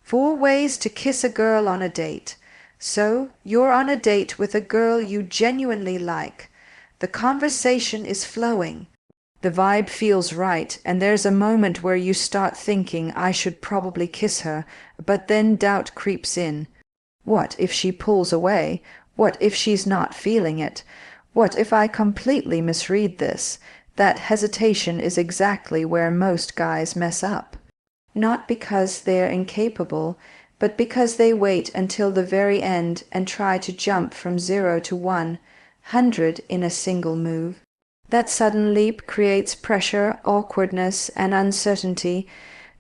4 ways to kiss a girl on a date. So, you're on a date with a girl you genuinely like. The conversation is flowing. The vibe feels right, and there's a moment where you start thinking, I should probably kiss her, but then doubt creeps in. What if she pulls away? What if she's not feeling it? What if I completely misread this? That hesitation is exactly where most guys mess up. Not because they're incapable, but because they wait until the very end and try to jump from 0 to 100 in a single move. That sudden leap creates pressure, awkwardness, and uncertainty.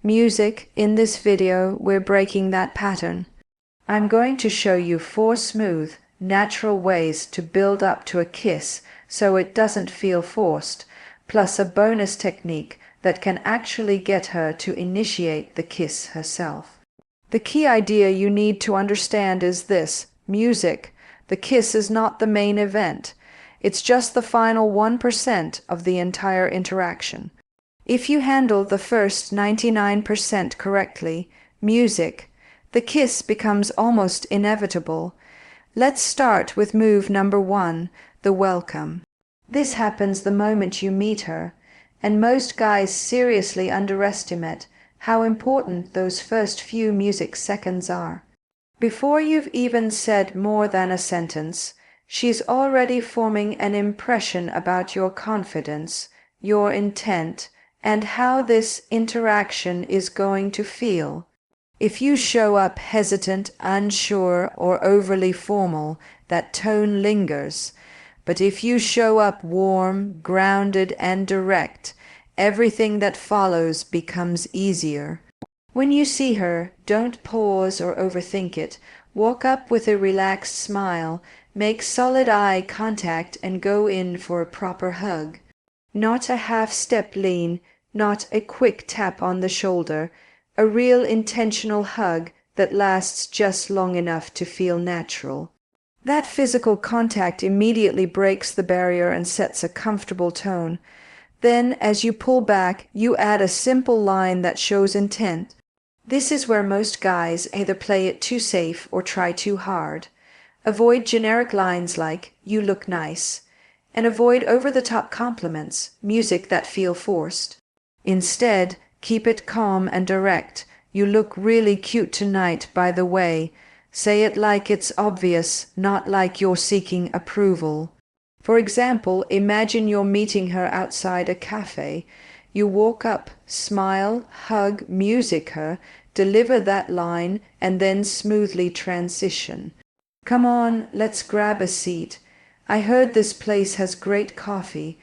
Music, in this video, we're breaking that pattern. I'm going to show you 4 smooth, natural ways to build up to a kiss so it doesn't feel forced, plus a bonus technique that can actually get her to initiate the kiss herself. The key idea you need to understand is this: music. The kiss is not the main event. It's just the final 1% of the entire interaction. If you handle the first 99% correctly, music, the kiss becomes almost inevitable. Let's start with move number 1, the welcome. This happens the moment you meet her, and most guys seriously underestimate how important those first few music seconds are. Before you've even said more than a sentence, she's already forming an impression about your confidence, your intent, and how this interaction is going to feel. If you show up hesitant, unsure, or overly formal, that tone lingers. But if you show up warm, grounded, and direct, everything that follows becomes easier. When you see her, don't pause or overthink it. Walk up with a relaxed smile, make solid eye contact, and go in for a proper hug. Not a half-step lean, not a quick tap on the shoulder, a real intentional hug that lasts just long enough to feel natural. That physical contact immediately breaks the barrier and sets a comfortable tone. Then, as you pull back, you add a simple line that shows intent. This is where most guys either play it too safe or try too hard. Avoid generic lines like, "You look nice," and avoid over-the-top compliments, music that feel forced. Instead, keep it calm and direct. "You look really cute tonight, by the way." Say it like it's obvious, not like you're seeking approval. For example, imagine you're meeting her outside a cafe. You walk up, smile, hug, music her, deliver that line, and then smoothly transition. "Come on, let's grab a seat. I heard this place has great coffee."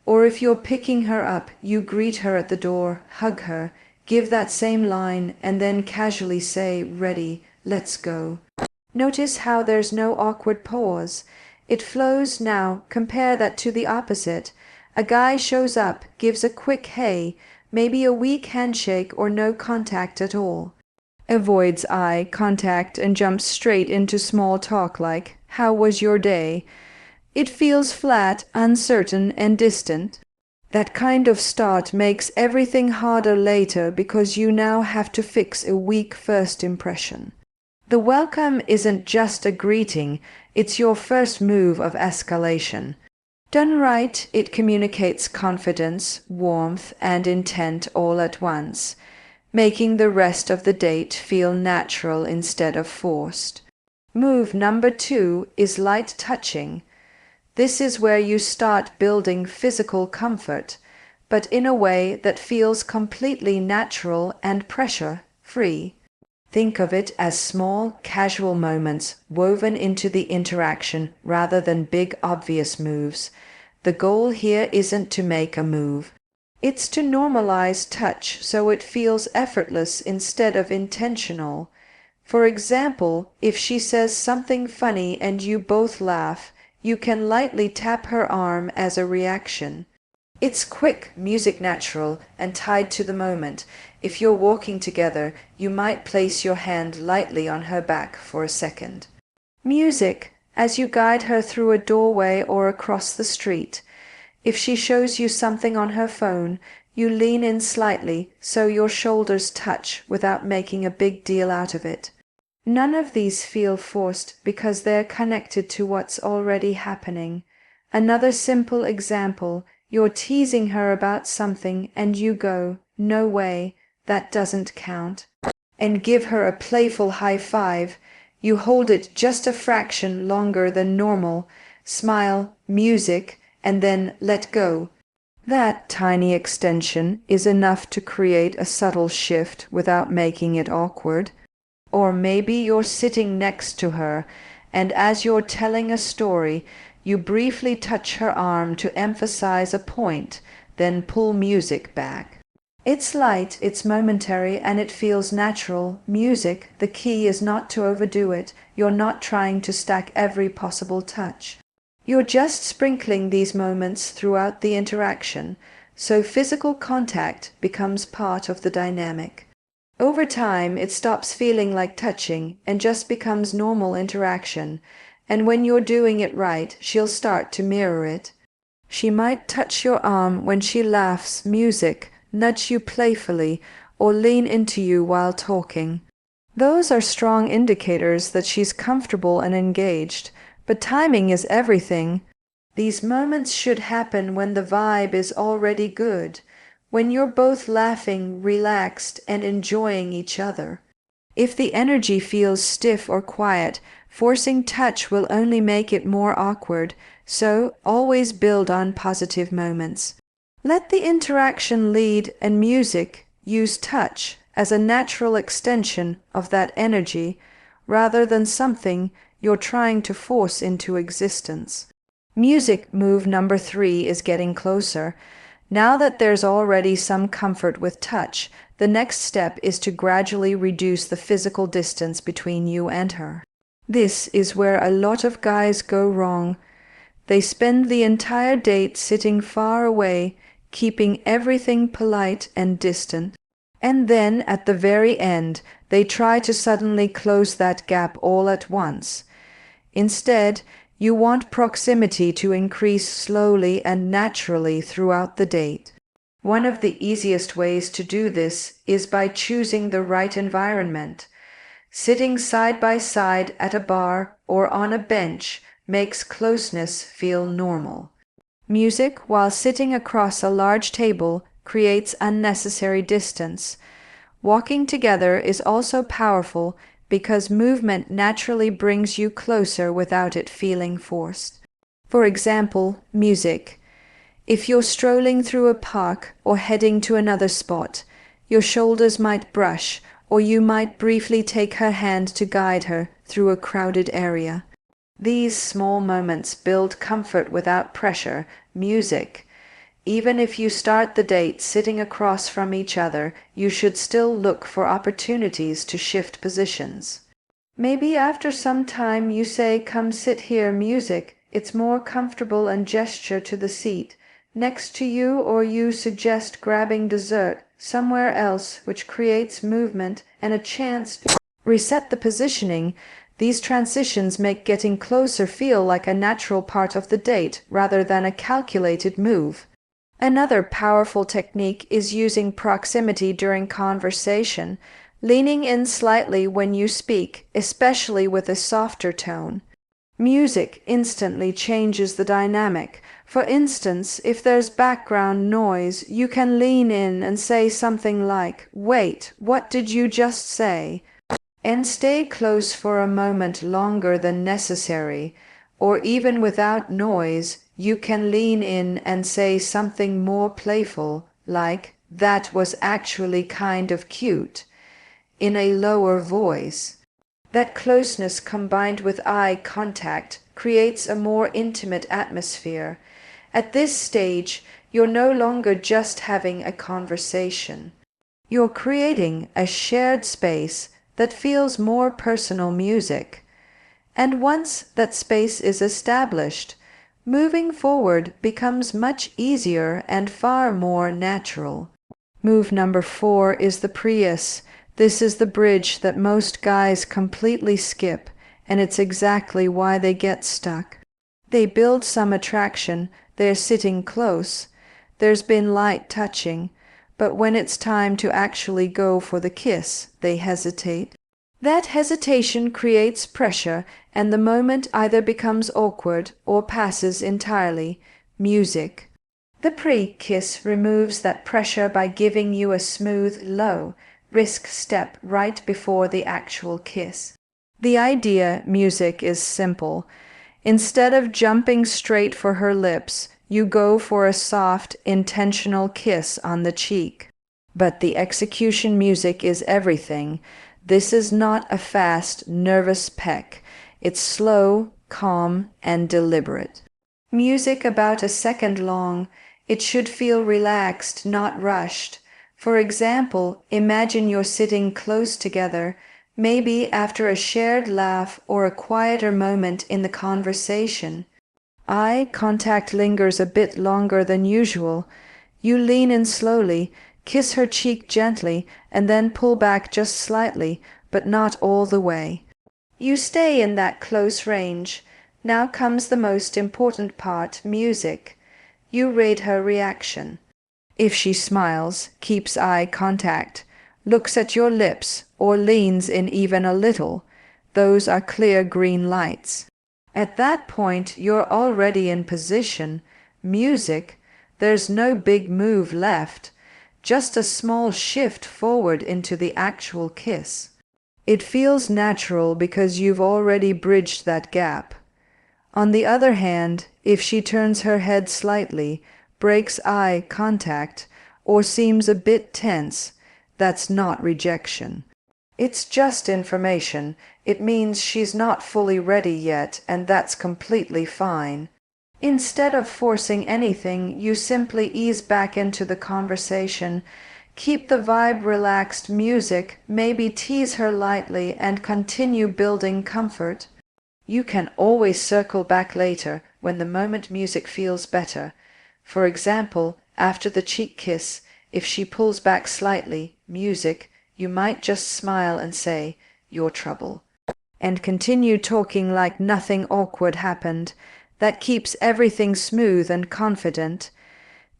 Or if you're picking her up, you greet her at the door, hug her, give that same line, and then casually say, "Ready, let's go." Notice how there's no awkward pause. It flows. Now compare that to the opposite. A guy shows up, gives a quick hey, maybe a weak handshake or no contact at all. Avoids eye contact and jumps straight into small talk like, "How was your day?" It feels flat, uncertain, and distant. That kind of start makes everything harder later because you now have to fix a weak first impression. The welcome isn't just a greeting, it's your first move of escalation. Done right, it communicates confidence, warmth, and intent all at once, making the rest of the date feel natural instead of forced. Move number 2 is light touching. This is where you start building physical comfort, but in a way that feels completely natural and pressure-free. Think of it as small, casual moments woven into the interaction rather than big, obvious moves. The goal here isn't to make a move. It's to normalize touch so it feels effortless instead of intentional. For example, if she says something funny and you both laugh, you can lightly tap her arm as a reaction. It's quick, music natural, and tied to the moment. If you're walking together, you might place your hand lightly on her back for a second. Music, as you guide her through a doorway or across the street. If she shows you something on her phone, You lean in slightly so your shoulders touch without making a big deal out of it. None of these feel forced because they're connected to what's already happening. Another simple example, you're teasing her about something and you go, "No way, that doesn't count," and give her a playful high five. You hold it just a fraction longer than normal, smile, music, and then let go. That tiny extension is enough to create a subtle shift without making it awkward. Or maybe you're sitting next to her, and as you're telling a story, you briefly touch her arm to emphasize a point, then pull music back. It's light, it's momentary, and it feels natural. Music, the key is not to overdo it. You're not trying to stack every possible touch. You're just sprinkling these moments throughout the interaction, so physical contact becomes part of the dynamic. Over time, it stops feeling like touching and just becomes normal interaction, and when you're doing it right, she'll start to mirror it. She might touch your arm when she laughs, music, nudge you playfully, or lean into you while talking. Those are strong indicators that she's comfortable and engaged, but timing is everything. These moments should happen when the vibe is already good, when you're both laughing, relaxed, and enjoying each other. If the energy feels stiff or quiet, forcing touch will only make it more awkward, so always build on positive moments. Let the interaction lead, and music, use touch as a natural extension of that energy rather than something you're trying to force into existence. Music move number 3 is getting closer. Now that there's already some comfort with touch, the next step is to gradually reduce the physical distance between you and her. This is where a lot of guys go wrong. They spend the entire date sitting far away, keeping everything polite and distant. And then, at the very end, they try to suddenly close that gap all at once. Instead, you want proximity to increase slowly and naturally throughout the date. One of the easiest ways to do this is by choosing the right environment. Sitting side by side at a bar or on a bench makes closeness feel normal. Music, while sitting across a large table, creates unnecessary distance. Walking together is also powerful because movement naturally brings you closer without it feeling forced. For example, music. If you're strolling through a park or heading to another spot, your shoulders might brush, or you might briefly take her hand to guide her through a crowded area. These small moments build comfort without pressure. Music. Even if you start the date sitting across from each other, you should still look for opportunities to shift positions. Maybe after some time you say, "Come sit here," music. It's more comfortable, and gesture to the seat next to you, or you suggest grabbing dessert somewhere else, which creates movement and a chance to reset the positioning. These transitions make getting closer feel like a natural part of the date rather than a calculated move. Another powerful technique is using proximity during conversation, leaning in slightly when you speak, especially with a softer tone. Music instantly changes the dynamic. For instance, if there's background noise, you can lean in and say something like, "Wait, what did you just say?" and stay close for a moment longer than necessary. Or even without noise, you can lean in and say something more playful, like, "That was actually kind of cute," in a lower voice. That closeness combined with eye contact creates a more intimate atmosphere. At this stage, you're no longer just having a conversation. You're creating a shared space that feels more personal. Music. And once that space is established, moving forward becomes much easier and far more natural. Move number 4 is the Prius. This is the bridge that most guys completely skip, and it's exactly why they get stuck. They build some attraction, they're sitting close, there's been light touching, but when it's time to actually go for the kiss, they hesitate. That hesitation creates pressure, and the moment either becomes awkward or passes entirely. Music. The pre-kiss removes that pressure by giving you a smooth, low-risk step right before the actual kiss. The idea, music, is simple. Instead of jumping straight for her lips, you go for a soft, intentional kiss on the cheek. But the execution music is everything. This is not a fast, nervous peck. It's slow, calm, and deliberate. Music about a second long. It should feel relaxed, not rushed. For example, imagine you're sitting close together, maybe after a shared laugh or a quieter moment in the conversation. Eye contact lingers a bit longer than usual. You lean in slowly, kiss her cheek gently, and then pull back just slightly, but not all the way. You stay in that close range. Now comes the most important part, music. You rate her reaction. If she smiles, keeps eye contact, looks at your lips, or leans in even a little, those are clear green lights. At that point, you're already in position. Music. There's no big move left, just a small shift forward into the actual kiss. It feels natural because you've already bridged that gap. On the other hand, if she turns her head slightly, breaks eye contact, or seems a bit tense, that's not rejection. It's just information. It means she's not fully ready yet, and that's completely fine. Instead of forcing anything, you simply ease back into the conversation. Keep the vibe relaxed, music, maybe tease her lightly, and continue building comfort. You can always circle back later when the moment music feels better. For example, after the cheek kiss, if she pulls back slightly, music, you might just smile and say, "Your trouble," and continue talking like nothing awkward happened. That keeps everything smooth and confident.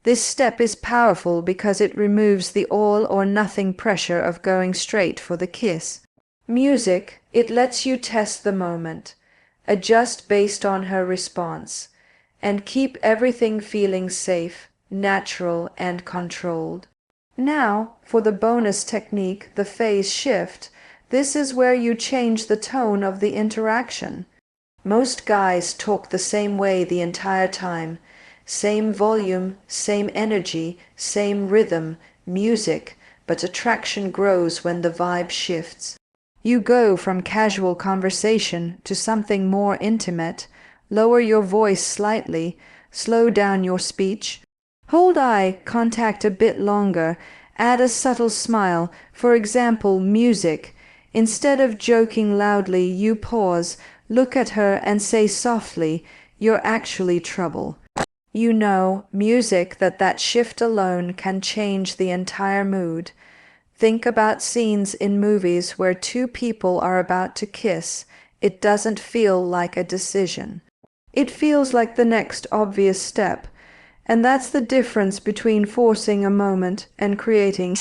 This step is powerful because it removes the all or nothing pressure of going straight for the kiss. Music, it lets you test the moment, adjust based on her response, and keep everything feeling safe, natural, and controlled. Now, for the bonus technique, the phase shift. This is where you change the tone of the interaction. Most guys talk the same way the entire time. Same volume, same energy, same rhythm, music, but attraction grows when the vibe shifts. You go from casual conversation to something more intimate. Lower your voice slightly, slow down your speech. Hold eye contact a bit longer. Add a subtle smile, for example, music. Instead of joking loudly, you pause, look at her and say softly, "You're actually trouble." You know, music, that shift alone can change the entire mood. Think about scenes in movies where two people are about to kiss. It doesn't feel like a decision. It feels like the next obvious step. And that's the difference between forcing a moment and creating